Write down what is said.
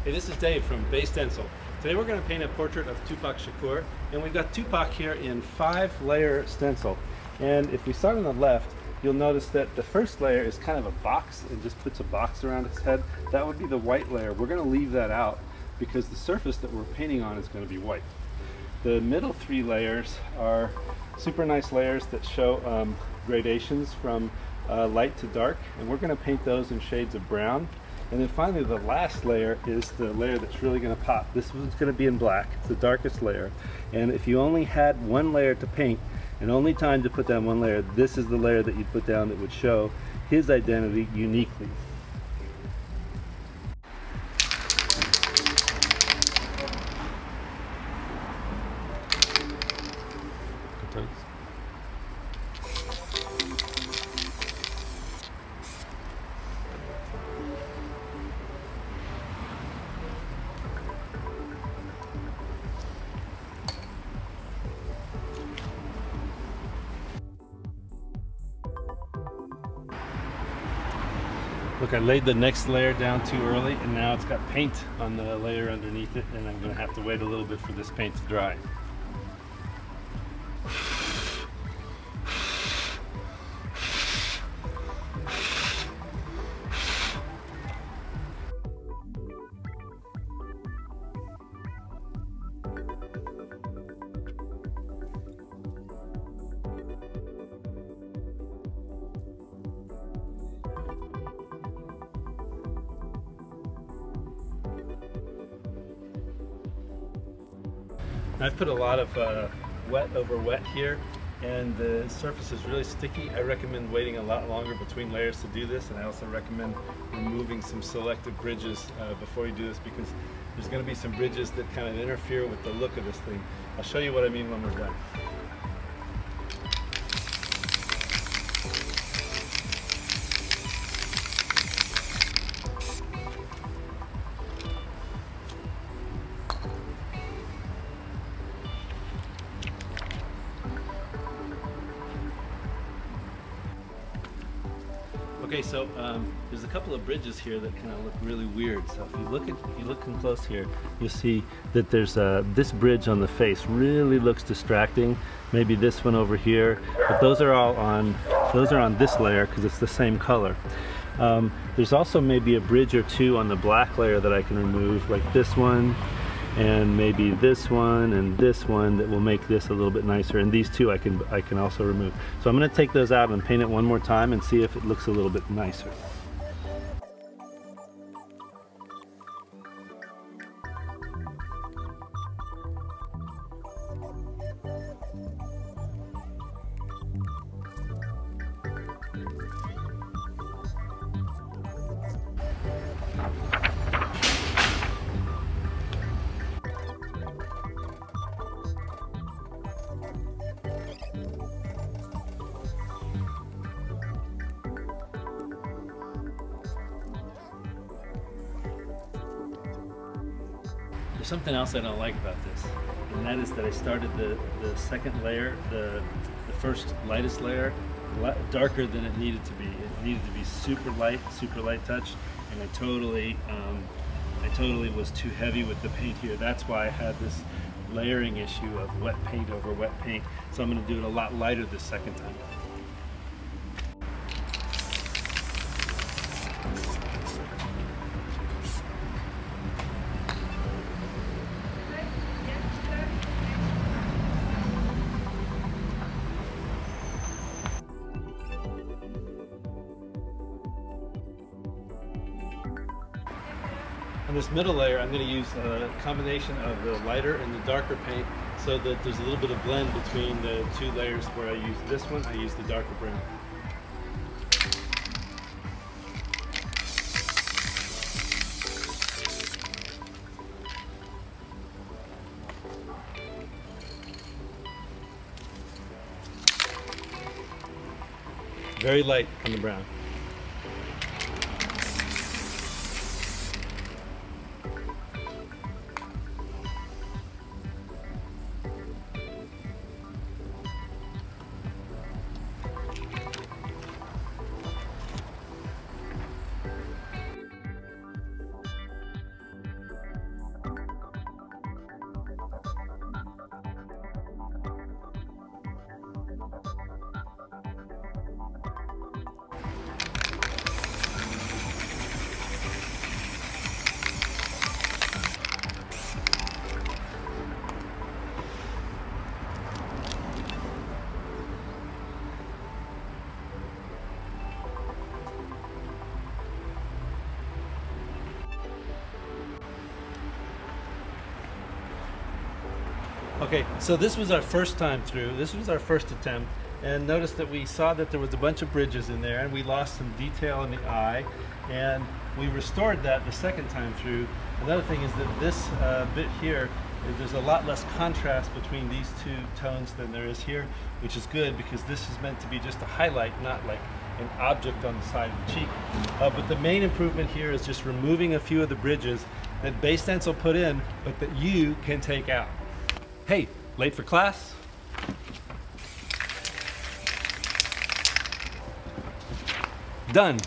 Hey, this is Dave from Stencil. Today we're going to paint a portrait of Tupac Shakur, and we've got Tupac here in 5-layer stencil. And if we start on the left, you'll notice that the first layer is kind of a box. It just puts a box around his head. That would be the white layer. We're going to leave that out because the surface that we're painting on is going to be white. The middle 3 layers are super nice layers that show gradations from light to dark, and we're going to paint those in shades of brown. And then finally the last layer is the layer that's really going to pop. This one's going to be in black. It's the darkest layer. And if you only had one layer to paint and only time to put down one layer, this is the layer that you'd put down that would show his identity uniquely. Look, I laid the next layer down too early, and now it's got paint on the layer underneath it, and I'm going to have to wait a little bit for this paint to dry. I've put a lot of wet over wet here, and the surface is really sticky. I recommend waiting a lot longer between layers to do this, and I also recommend removing some selective bridges before you do this, because there's going to be some bridges that kind of interfere with the look of this thing. I'll show you what I mean when we're done. Okay, so there's a couple of bridges here that kind of look really weird. So if you look in close here, you'll see that there's this bridge on the face really looks distracting. Maybe this one over here, but those are on this layer because it's the same color. There's also maybe a bridge or two on the black layer that I can remove, like this one, and maybe this one and this one, that will make this a little bit nicer. And these two I can also remove. So I'm going to take those out and paint it one more time and see if it looks a little bit nicer. There's something else I don't like about this, and that is that I started the second layer, the first lightest layer, darker than it needed to be. It needed to be super light touch, and I totally was too heavy with the paint here. That's why I had this layering issue of wet paint over wet paint. So I'm going to do it a lot lighter this second time. On this middle layer, I'm going to use a combination of the lighter and the darker paint so that there's a little bit of blend between the 2 layers. Where I use this one, I use the darker brown. Very light on the brown. Okay, so this was our first time through. This was our first attempt. And notice that we saw that there was a bunch of bridges in there and we lost some detail in the eye. And we restored that the second time through. Another thing is that this bit here, there's a lot less contrast between these two tones than there is here, which is good because this is meant to be just a highlight, not like an object on the side of the cheek. But the main improvement here is just removing a few of the bridges that Base Stencil put in, but that you can take out. Hey, late for class? Done.